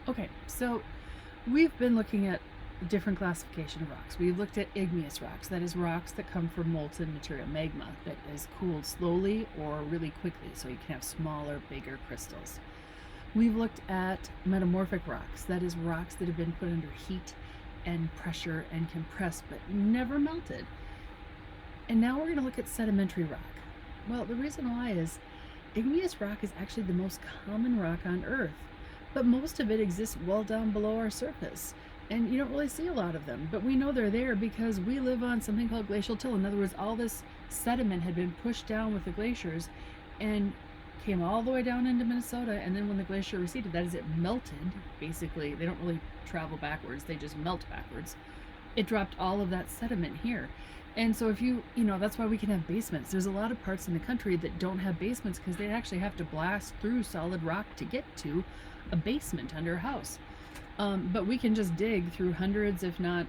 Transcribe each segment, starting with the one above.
Okay, so we've been looking at different classification of rocks. We've looked at igneous rocks, that is rocks that come from molten material, magma, that is cooled slowly or really quickly, so you can have smaller, bigger crystals. We've looked at metamorphic rocks, that is rocks that have been put under heat and pressure and compressed but never melted. And now we're going to look at sedimentary rock. Well, the reason why is igneous rock is actually the most common rock on Earth, but most of it exists well down below our surface. And you don't really see a lot of them, but we know they're there because we live on something called glacial till. In other words, all this sediment had been pushed down with the glaciers and came all the way down into Minnesota. And then when the glacier receded, that is, it melted. Basically, they don't really travel backwards, they just melt backwards. It dropped all of that sediment here. And so if that's why we can have basements. There's a lot of parts in the country that don't have basements because they actually have to blast through solid rock to get to a basement under a house. But we can just dig through hundreds, if not,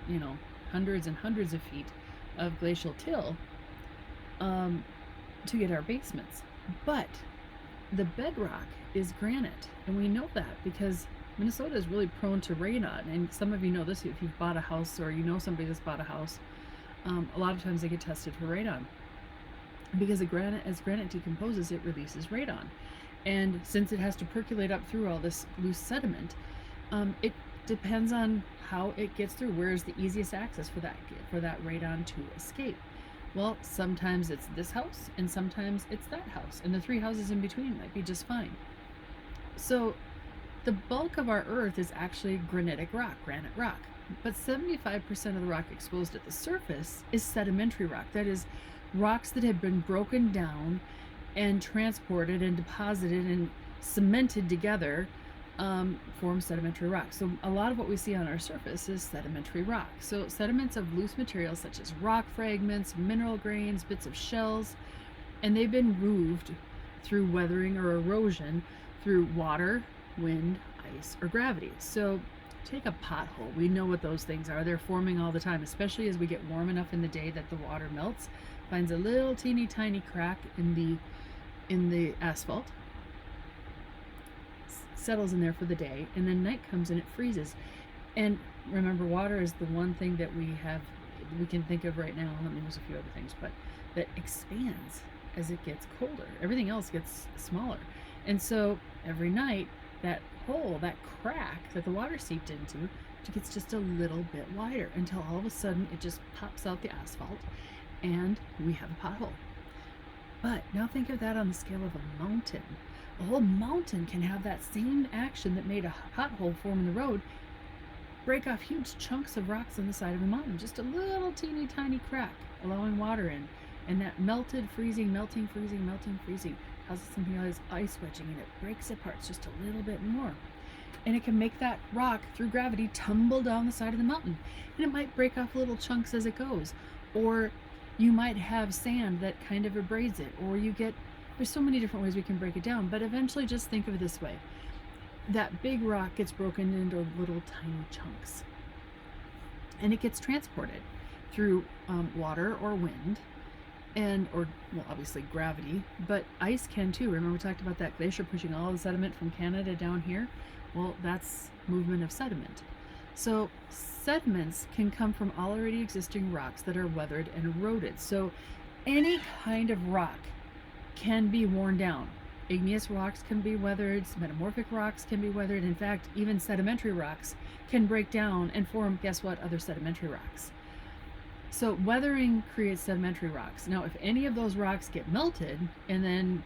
hundreds and hundreds of feet of glacial till to get our basements. But the bedrock is granite, and we know that because Minnesota is really prone to radon. And some of you know this if you've bought a house or you know somebody that's bought a house. A lot of times they get tested for radon because as granite decomposes, it releases radon. And since it has to percolate up through all this loose sediment, it depends on how it gets through. Where is the easiest access for that radon to escape? Well, sometimes it's this house and sometimes it's that house, and the three houses in between might be just fine. So the bulk of our Earth is actually granitic rock, granite rock. But 75% of the rock exposed at the surface is sedimentary rock. That is, rocks that have been broken down and transported and deposited and cemented together form sedimentary rock. So a lot of what we see on our surface is sedimentary rock. So sediments of loose materials such as rock fragments, mineral grains, bits of shells, and they've been moved through weathering or erosion through water, wind, ice, or gravity. So take a pothole. We know what those things are. They're forming all the time, especially as we get warm enough in the day that the water melts, finds a little teeny tiny crack in the asphalt, settles in there for the day, and then night comes and it freezes. And remember, water is the one thing that we can think of right now. I mean, there's a few other things, but that expands as it gets colder. Everything else gets smaller. And so every night, that hole, that crack that the water seeped into, it gets just a little bit wider until all of a sudden it just pops out the asphalt and we have a pothole. But now think of that on the scale of a mountain. A whole mountain can have that same action that made a pothole form in the road, break off huge chunks of rocks on the side of a mountain, just a little teeny tiny crack, allowing water in. And that melted, freezing, melting, freezing, melting, freezing causes something called ice wedging, and it breaks apart just a little bit more. And it can make that rock, through gravity, tumble down the side of the mountain. And it might break off little chunks as it goes. Or you might have sand that kind of abrades it. Or there's so many different ways we can break it down. But eventually just think of it this way. That big rock gets broken into little tiny chunks. And it gets transported through water or wind. Or obviously gravity, but ice can too. Remember we talked about that glacier pushing all the sediment from Canada down here? Well, that's movement of sediment. So sediments can come from already existing rocks that are weathered and eroded. So any kind of rock can be worn down. Igneous rocks can be weathered, metamorphic rocks can be weathered. In fact, even sedimentary rocks can break down and form, guess what, other sedimentary rocks. So weathering creates sedimentary rocks. Now, if any of those rocks get melted and then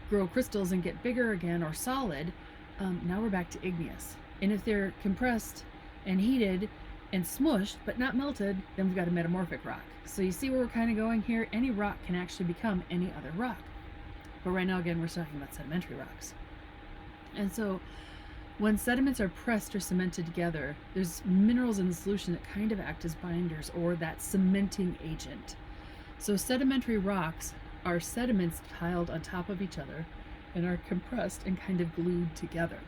grow crystals and get bigger again or solid, now we're back to igneous. And if they're compressed and heated and smushed but not melted, then we've got a metamorphic rock. So you see where we're kind of going here? Any rock can actually become any other rock. But right now, again, we're talking about sedimentary rocks. And so when sediments are pressed or cemented together, there's minerals in the solution that kind of act as binders or that cementing agent. So sedimentary rocks are sediments piled on top of each other and are compressed and kind of glued together.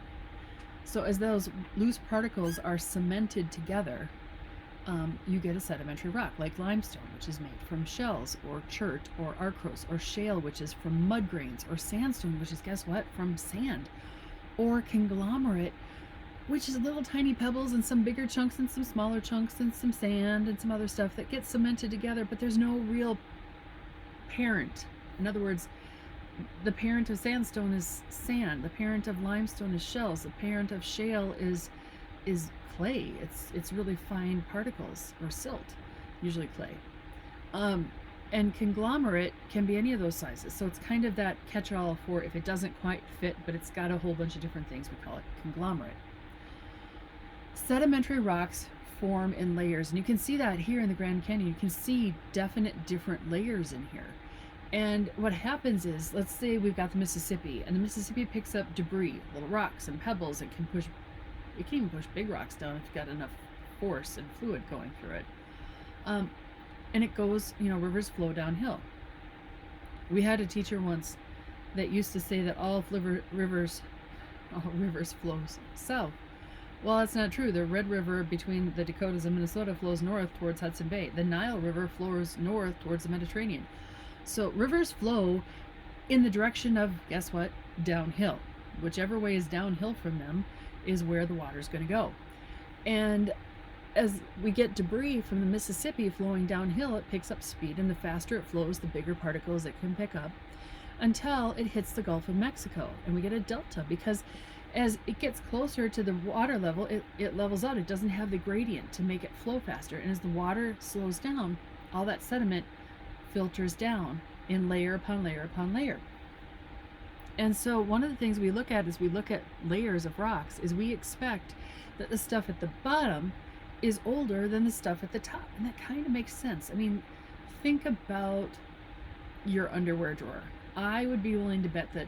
So as those loose particles are cemented together, you get a sedimentary rock like limestone, which is made from shells, or chert, or arkose, or shale, which is from mud grains, or sandstone, which is, guess what, from sand, or conglomerate, which is little tiny pebbles and some bigger chunks and some smaller chunks and some sand and some other stuff that gets cemented together, but there's no real parent. In other words, the parent of sandstone is sand, the parent of limestone is shells, the parent of shale is clay. It's really fine particles, or silt, usually clay. And conglomerate can be any of those sizes. So it's kind of that catch-all for if it doesn't quite fit, but it's got a whole bunch of different things. We call it conglomerate. Sedimentary rocks form in layers, and you can see that here in the Grand Canyon. You can see definite different layers in here. And what happens is, let's say we've got the Mississippi, and the Mississippi picks up debris, little rocks and pebbles. It can even push big rocks down if you've got enough force and fluid going through it. And it goes, rivers flow downhill. We had a teacher once that used to say that all rivers flow south. Well, that's not true. The Red River between the Dakotas and Minnesota flows north towards Hudson Bay. The Nile River flows north towards the Mediterranean. So rivers flow in the direction of, guess what? Downhill. Whichever way is downhill from them is where the water is going to go. And as we get debris from the Mississippi flowing downhill, it picks up speed, and the faster it flows, the bigger particles it can pick up, until it hits the Gulf of Mexico, and we get a delta, because as it gets closer to the water level, it levels out. It doesn't have the gradient to make it flow faster, and as the water slows down, all that sediment filters down in layer upon layer upon layer. And so one of the things we look at as we look at layers of rocks is we expect that the stuff at the bottom is older than the stuff at the top, and that kind of makes sense. I mean, think about your underwear drawer. I would be willing to bet that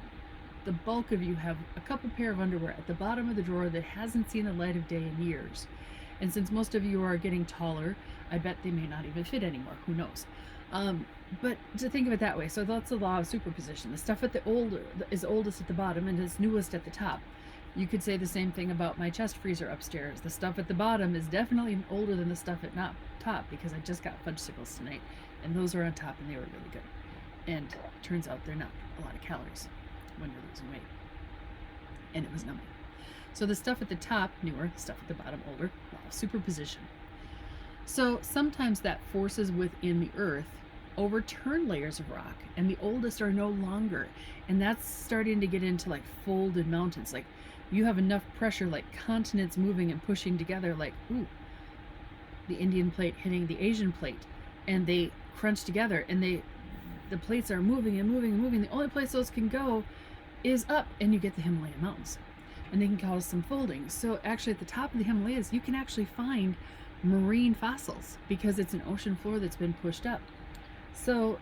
the bulk of you have a couple pair of underwear at the bottom of the drawer that hasn't seen the light of day in years. And since most of you are getting taller, I bet they may not even fit anymore. Who knows? But to think of it that way, so that's the law of superposition. The stuff is oldest at the bottom and is newest at the top. You could say the same thing about my chest freezer upstairs. The stuff at the bottom is definitely older than the stuff at top, because I just got fudgesicles tonight, and those are on top, and they were really good. And turns out they're not a lot of calories when you're losing weight. And it was numbing. So the stuff at the top, newer, the stuff at the bottom, older. Law of superposition. So sometimes that forces within the earth overturn layers of rock, and the oldest are no longer. And that's starting to get into like folded mountains. Like, you have enough pressure, like continents moving and pushing together, like, ooh, the Indian plate hitting the Asian plate, and they crunch together, and the plates are moving and moving and moving. The only place those can go is up, and you get the Himalayan mountains, and they can cause some folding. So actually at the top of the Himalayas, you can actually find marine fossils, because it's an ocean floor that's been pushed up. So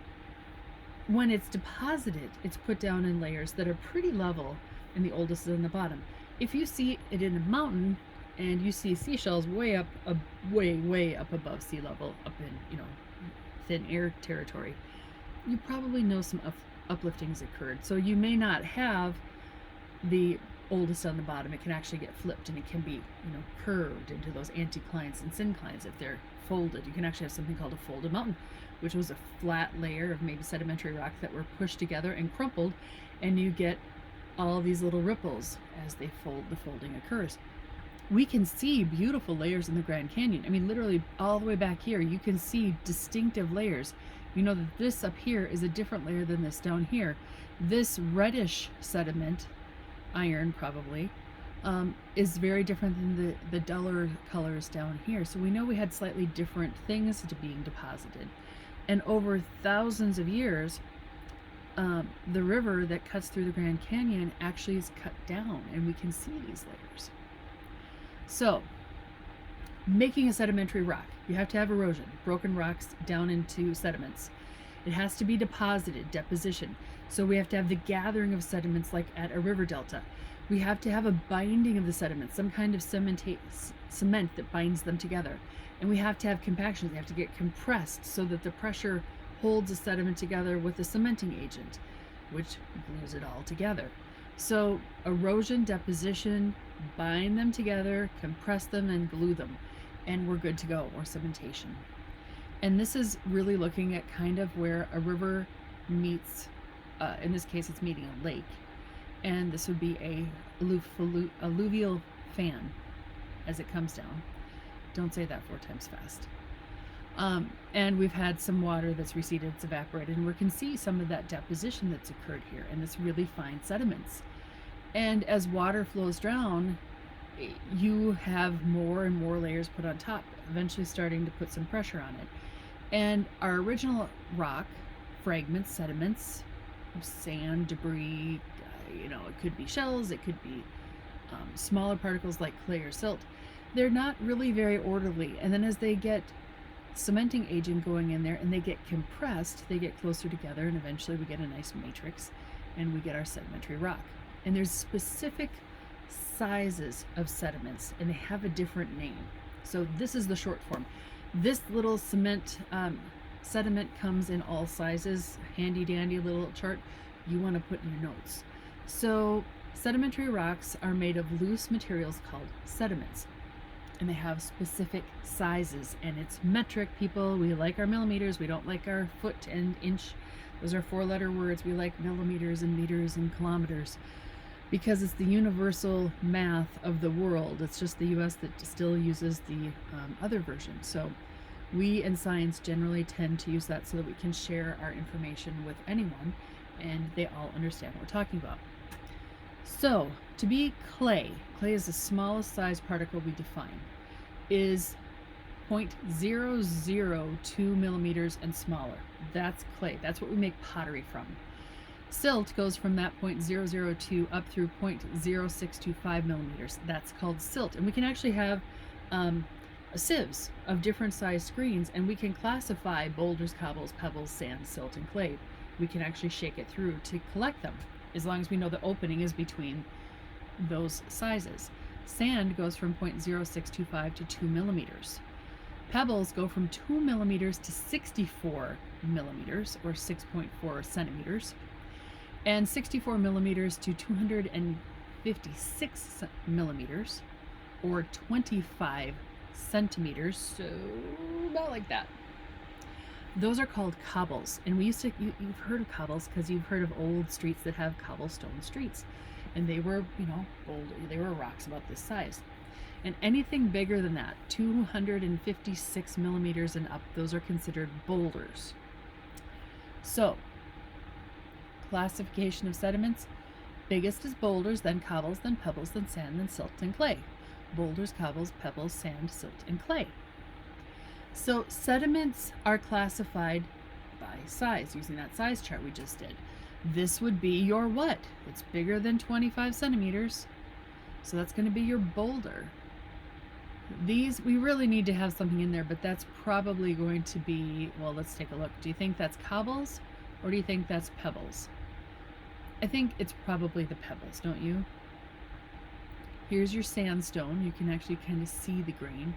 when it's deposited, it's put down in layers that are pretty level, and the oldest is in the bottom. If you see it in a mountain and you see seashells way up, way up above sea level, up in, thin air territory, you probably know some upliftings occurred. So you may not have the oldest on the bottom. It can actually get flipped, and it can be, curved into those anticlines and synclines if they're folded. You can actually have something called a folded mountain, which was a flat layer of maybe sedimentary rock that were pushed together and crumpled, and you get all these little ripples as they fold. The folding occurs. We can see beautiful layers in the Grand Canyon. I mean, literally all the way back here, you can see distinctive layers. You know that this up here is a different layer than this down here. This reddish sediment, iron probably, is very different than the duller colors down here. So we know we had slightly different things being deposited. And over thousands of years, the river that cuts through the Grand Canyon actually is cut down, and we can see these layers. So, making a sedimentary rock, you have to have erosion, broken rocks down into sediments. It has to be deposited, deposition. So we have to have the gathering of sediments like at a river delta. We have to have a binding of the sediments, some kind of cement that binds them together. And we have to have compaction. They have to get compressed so that the pressure holds the sediment together with the cementing agent, which glues it all together. So erosion, deposition, bind them together, compress them, and glue them, and we're good to go, or cementation. And this is really looking at kind of where a river meets, in this case it's meeting a lake, and this would be a alluvial fan. as it comes down. Don't say that 4 times fast. And we've had some water that's receded, it's evaporated, and we can see some of that deposition that's occurred here, and it's really fine sediments. And as water flows down, you have more and more layers put on top, eventually starting to put some pressure on it. And our original rock, fragments, sediments, sand, debris, it could be shells, it could be smaller particles like clay or silt, they're not really very orderly. And then as they get cementing agent going in there and they get compressed, they get closer together, and eventually we get a nice matrix and we get our sedimentary rock. And there's specific sizes of sediments and they have a different name. So this is the short form. This little sediment comes in all sizes, handy dandy little chart you want to put in your notes. So sedimentary rocks are made of loose materials called sediments, and they have specific sizes, and it's metric, people. We like our millimeters, we don't like our foot and inch. Those are 4-letter words. We like millimeters and meters and kilometers because it's the universal math of the world. It's just the US that still uses the other version. So we in science generally tend to use that so that we can share our information with anyone and they all understand what we're talking about. So to be clay is the smallest size particle we define, is 0.002 millimeters and smaller. That's clay. That's what we make pottery from. Silt goes from that 0.002 up through 0.0625 millimeters. That's called silt. And we can actually have sieves of different size screens, and we can classify boulders, cobbles, pebbles, sand, silt, and clay. We can actually shake it through to collect them, as long as we know the opening is between those sizes. Sand goes from 0.0625 to 2 millimeters. Pebbles go from 2 millimeters to 64 millimeters, or 6.4 centimeters, and 64 millimeters to 256 millimeters, or 25 centimeters, so about like that. Those are called cobbles, and you've heard of cobbles because you've heard of old streets that have cobblestone streets, and they were, older. They were rocks about this size. And anything bigger than that, 256 millimeters and up, those are considered boulders. So, classification of sediments: biggest is boulders, then cobbles, then pebbles, then sand, then silt and clay. Boulders, cobbles, pebbles, sand, silt, and clay. So sediments are classified by size using that size chart we just did. This would be your what? It's bigger than 25 centimeters. So that's going to be your boulder. These, we really need to have something in there, but that's probably going to be, well, let's take a look. Do you think that's cobbles or do you think that's pebbles? I think it's probably the pebbles, don't you? Here's your sandstone. You can actually kind of see the grain.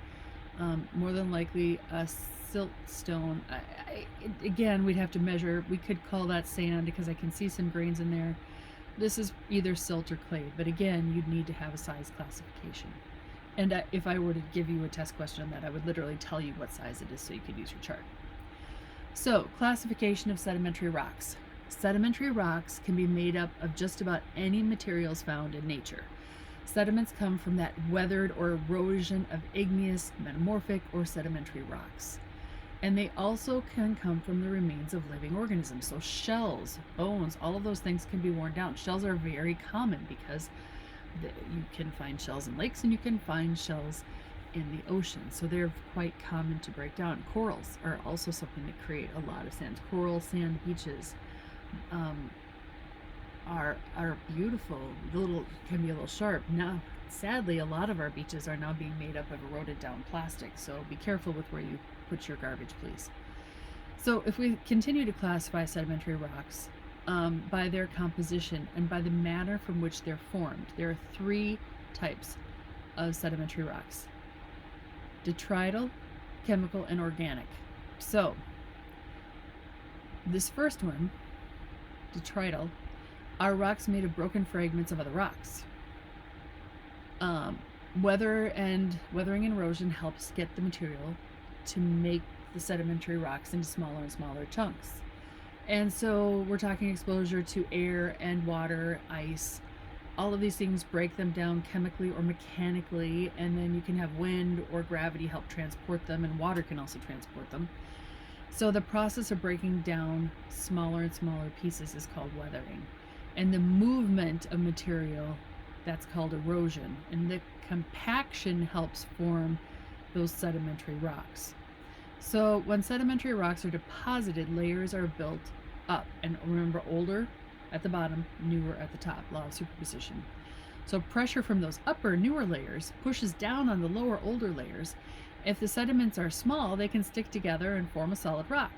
More than likely a siltstone. Again, we'd have to measure. We could call that sand because I can see some grains in there. This is either silt or clay, but again, you'd need to have a size classification. And if I were to give you a test question on that, I would literally tell you what size it is so you could use your chart. So, classification of sedimentary rocks. Sedimentary rocks can be made up of just about any materials found in nature. Sediments come from that weathered or erosion of igneous, metamorphic, or sedimentary rocks. And they also can come from the remains of living organisms. So shells, bones, all of those things can be worn down. Shells are very common because you can find shells in lakes and you can find shells in the ocean. So they're quite common to break down. Corals are also something that create a lot of sand. Coral sand beaches are beautiful. Can be a little sharp. Now, sadly, a lot of our beaches are now being made up of eroded down plastic, so be careful with where you put your garbage, please. So if we continue to classify sedimentary rocks by their composition and by the manner from which they're formed, there are 3 types of sedimentary rocks: detrital, chemical, and organic. So this first one, detrital, are rocks made of broken fragments of other rocks. Weathering and erosion helps get the material to make the sedimentary rocks into smaller and smaller chunks. And so we're talking exposure to air and water, ice, All of these things break them down chemically or mechanically, and then you can have wind or gravity help transport them, and water can also transport them. So the process of breaking down smaller and smaller pieces is called weathering. And the movement of material, that's called erosion. And the compaction helps form those sedimentary rocks. So when sedimentary rocks are deposited, layers are built up. And remember, older at the bottom, newer at the top, law of superposition. So pressure from those upper, newer layers pushes down on the lower, older layers. If the sediments are small, they can stick together and form a solid rock.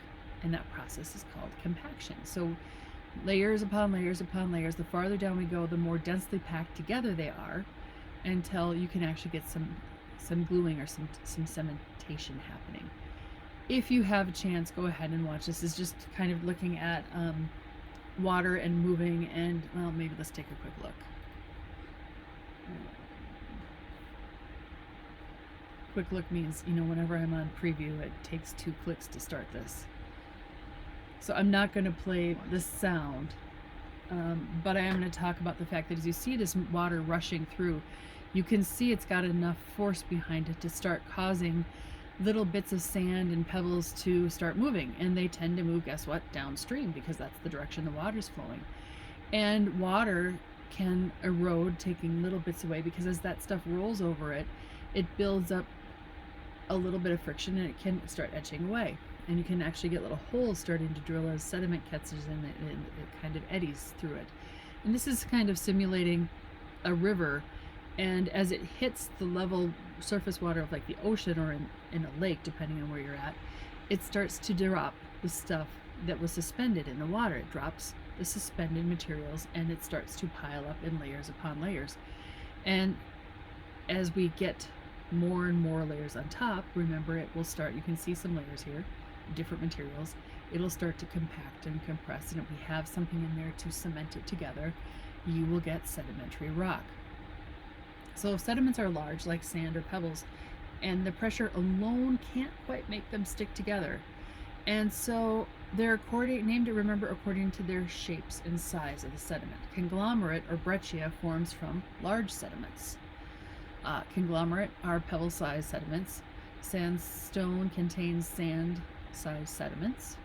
And that process is called compaction. So layers upon layers upon layers, the farther down we go, the more densely packed together they are, until you can actually get some gluing or some cementation happening. If you have a chance, go ahead and watch. This is just kind of looking at water and moving, and well, maybe let's take a quick look. Quick look means, whenever I'm on preview, it takes 2 clicks to start this. So I'm not going to play the sound, but I am going to talk about the fact that as you see this water rushing through, you can see it's got enough force behind it to start causing little bits of sand and pebbles to start moving. And they tend to move, guess what, downstream, because that's the direction the water's flowing. And water can erode, taking little bits away, because as that stuff rolls over it, it builds up a little bit of friction and it can start etching away. And you can actually get little holes starting to drill as sediment catches in it, and it kind of eddies through it. And this is kind of simulating a river, and as it hits the level surface water of like the ocean or in a lake, depending on where you're at, it starts to drop the stuff that was suspended in the water. It drops the suspended materials and it starts to pile up in layers upon layers. And as we get more and more layers on top, remember, it will start, you can see some layers here, different materials, it'll start to compact and compress, and if we have something in there to cement it together, you will get sedimentary rock. So if sediments are large, like sand or pebbles, and the pressure alone can't quite make them stick together, and so they're named, remember, according to their shapes and size of the sediment. Conglomerate or breccia forms from large sediments. Conglomerate are pebble-sized sediments. Sandstone contains sand-sized sediments.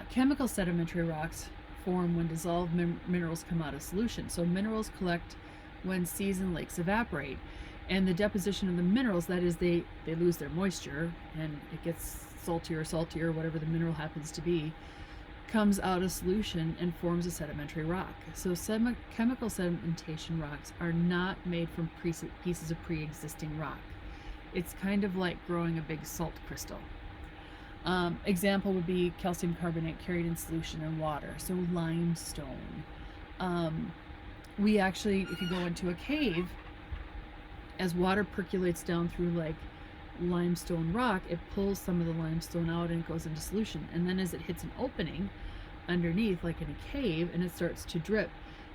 Chemical sedimentary rocks form when dissolved minerals come out of solution. So minerals collect when seas and lakes evaporate, and the deposition of the minerals, that is, they lose their moisture and it gets saltier, whatever the mineral happens to be, comes out of solution and forms a sedimentary rock. So chemical sedimentation rocks are not made from pieces of pre-existing rock. It's kind of like growing a big salt crystal. Example would be calcium carbonate carried in solution in water, so limestone. We actually, if you go into a cave, as water percolates down through like limestone rock, it pulls some of the limestone out and it goes into solution. And then as it hits an opening underneath, like in a cave, and it starts to drip,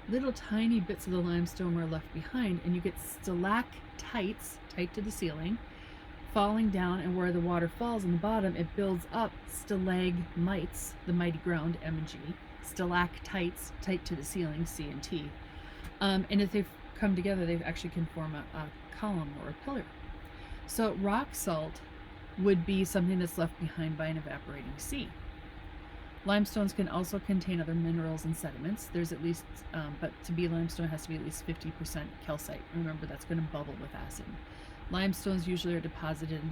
little tiny bits of the limestone are left behind, and you get stalactites, tight to the ceiling, falling down, and where the water falls in the bottom, it builds up stalagmites, the mighty ground, M and G, stalactites, tight to the ceiling, C and T. And if they've come together, they actually can form a column or a pillar. So rock salt would be something that's left behind by an evaporating sea. Limestones can also contain other minerals and sediments. There's at least, but to be limestone, it has to be at least 50% calcite. Remember, that's going to bubble with acid. Limestones usually are deposited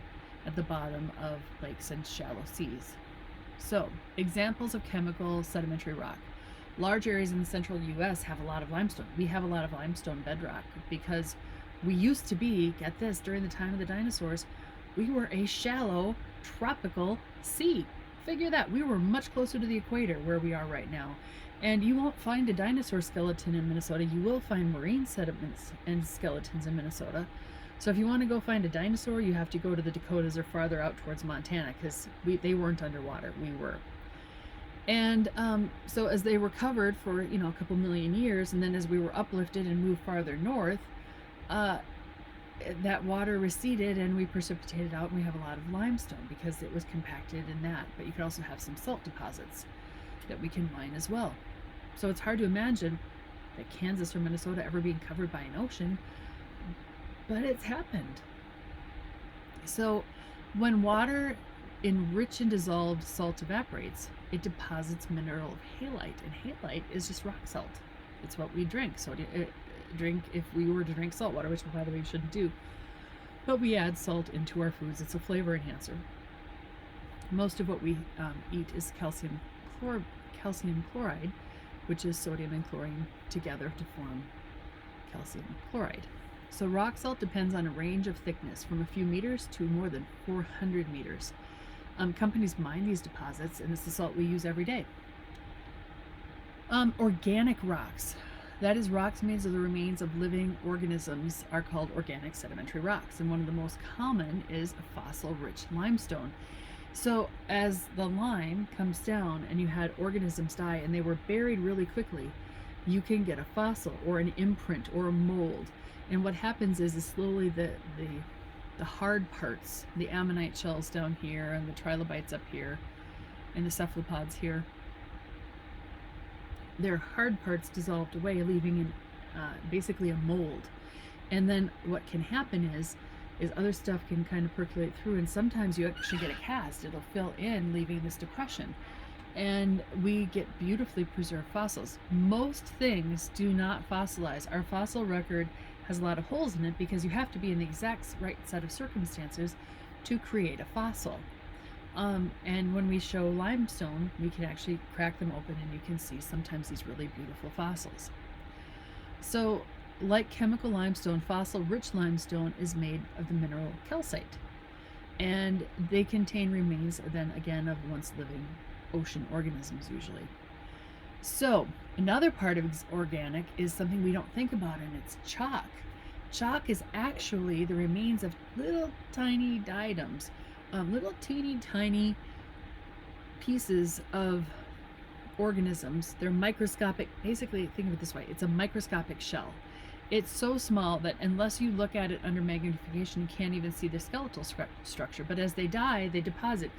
at the bottom of lakes and shallow seas. So, examples of chemical sedimentary rock. Large areas in the central U.S. have a lot of limestone. We have a lot of limestone bedrock because we used to be, get this, during the time of the dinosaurs, we were a shallow tropical sea. Figure that. We were much closer to the equator where we are right now. And you won't find a dinosaur skeleton in Minnesota. You will find marine sediments and skeletons in Minnesota. So if you want to go find a dinosaur, you have to go to the Dakotas or farther out towards Montana, because they weren't underwater. We were. And so as they recovered for, a couple million years, and then as we were uplifted and moved farther north, that water receded and we precipitated out, and we have a lot of limestone because it was compacted in that. But you could also have some salt deposits that we can mine as well. So it's hard to imagine that Kansas or Minnesota ever being covered by an ocean, but it's happened. So when water in rich and dissolved salt evaporates, it deposits mineral halite, and halite is just rock salt. It's what we drink. So drink if we were to drink salt water, which by the way we shouldn't do, but we add salt into our foods. It's a flavor enhancer. Most of what we eat is calcium chloride, which is sodium and chlorine together to form calcium chloride. So rock salt depends on a range of thickness from a few meters to more than 400 meters. Companies mine these deposits, and it's the salt we use every day. Organic rocks, that is, rocks made of the remains of living organisms, are called organic sedimentary rocks, and one of the most common is a fossil-rich limestone. So as the lime comes down and you had organisms die and they were buried really quickly, you can get a fossil or an imprint or a mold. And what happens is slowly the hard parts, the ammonite shells down here and the trilobites up here and the cephalopods here, their hard parts dissolved away, leaving basically a mold. And then what can happen is other stuff can kind of percolate through, and sometimes you actually get a cast. It'll fill in, leaving this depression. And we get beautifully preserved fossils. Most things do not fossilize. Our fossil record has a lot of holes in it because you have to be in the exact right set of circumstances to create a fossil. And when we show limestone, we can actually crack them open and you can see sometimes these really beautiful fossils. So like chemical limestone, fossil-rich limestone is made of the mineral calcite, and they contain remains, then again, of once living ocean organisms usually. So another part of organic is something we don't think about, and it's chalk. Chalk is actually the remains of little tiny diatoms, little teeny tiny pieces of organisms. They're microscopic. Basically, think of it this way: it's a microscopic shell. It's so small that unless you look at it under magnification, you can't even see the skeletal structure. But as they die, they deposit.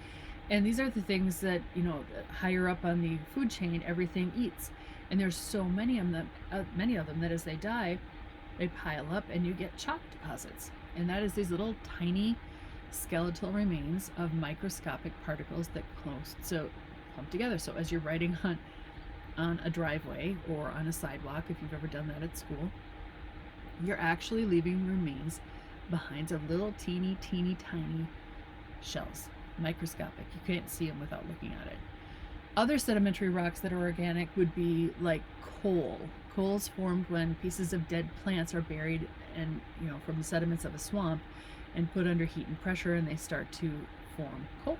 And these are the things that, you know, higher up on the food chain, everything eats. And there's so many of them that as they die, they pile up and you get chalk deposits. And that is these little tiny skeletal remains of microscopic particles that clump together. So as you're riding on a driveway or on a sidewalk, if you've ever done that at school, you're actually leaving remains behind of little teeny tiny shells, microscopic. You can't see them without looking at it. Other sedimentary rocks that are organic would be like coal. Coal's formed when pieces of dead plants are buried and, you know, from the sediments of a swamp and put under heat and pressure, and they start to form coal.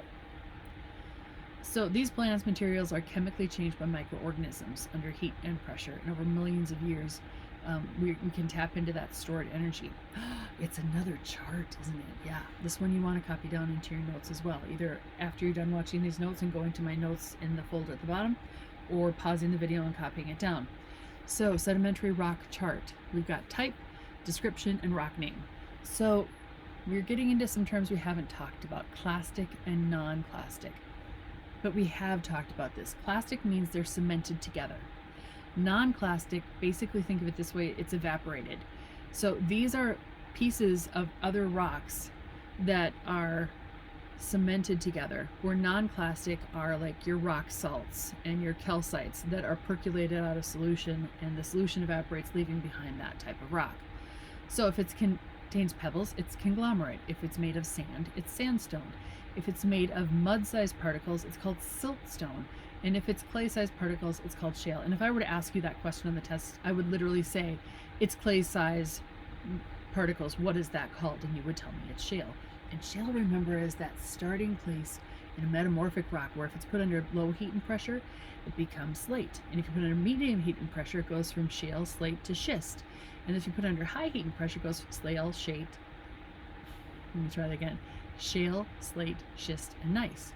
So these plants materials are chemically changed by microorganisms under heat and pressure, and over millions of years we can tap into that stored energy. It's another chart, isn't it? Yeah, this one you want to copy down into your notes as well, either after you're done watching these notes and going to my notes in the folder at the bottom, or pausing the video and copying it down. So sedimentary rock chart, we've got type, description, and rock name. So we're getting into some terms we haven't talked about: clastic and non-clastic. But we have talked about this. Clastic means they're cemented together. Non-clastic, basically think of it this way: it's evaporated. So these are pieces of other rocks that are cemented together, where non-clastic are like your rock salts and your calcites that are percolated out of solution, and the solution evaporates, leaving behind that type of rock. So if it contains pebbles, it's conglomerate. If it's made of sand, it's sandstone. If it's made of mud-sized particles, it's called siltstone. And if it's clay-sized particles, it's called shale. And if I were to ask you that question on the test, I would literally say, it's clay-sized particles. What is that called? And you would tell me it's shale. And shale, remember, is that starting place in a metamorphic rock where if it's put under low heat and pressure, it becomes slate. And if you put under medium heat and pressure, it goes from shale, slate to schist. And if you put under high heat and pressure, it goes from shale, slate, let me try that again, shale, slate, schist, and gneiss.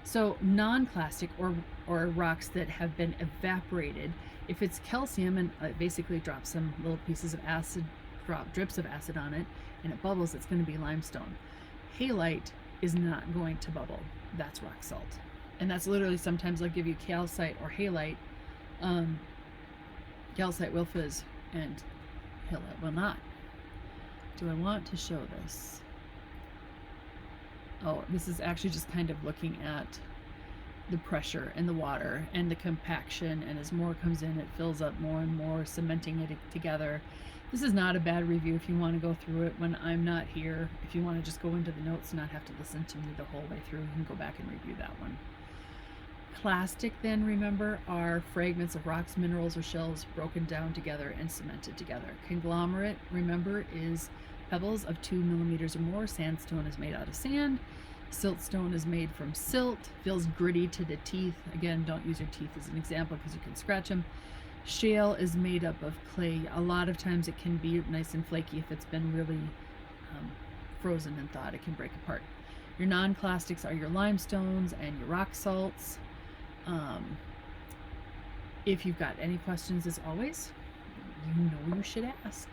So non-clastic, or rocks that have been evaporated, if it's calcium and basically drop some little pieces of acid, drips of acid on it, and it bubbles, it's going to be limestone. Halite is not going to bubble. That's rock salt. And that's literally, sometimes I'll give you calcite or halite Calcite will fizz and halite will not. Do I want to show this? Oh, this is actually just kind of looking at the pressure in the water and the compaction, and as more comes in, it fills up more and more, cementing it together. This is not a bad review if you want to go through it when I'm not here. If you want to just go into the notes and not have to listen to me the whole way through, you can go back and review that one. Clastic, then, remember, are fragments of rocks, minerals, or shells broken down together and cemented together. Conglomerate, remember, is pebbles of 2 millimeters or more. Sandstone is made out of sand. Siltstone is made from silt, feels gritty to the teeth. Again, don't use your teeth as an example because you can scratch them. Shale is made up of clay. A lot of times it can be nice and flaky if it's been really frozen and thawed. It can break apart. Your non-clastics are your limestones and your rock salts. If you've got any questions, as always, you know you should ask.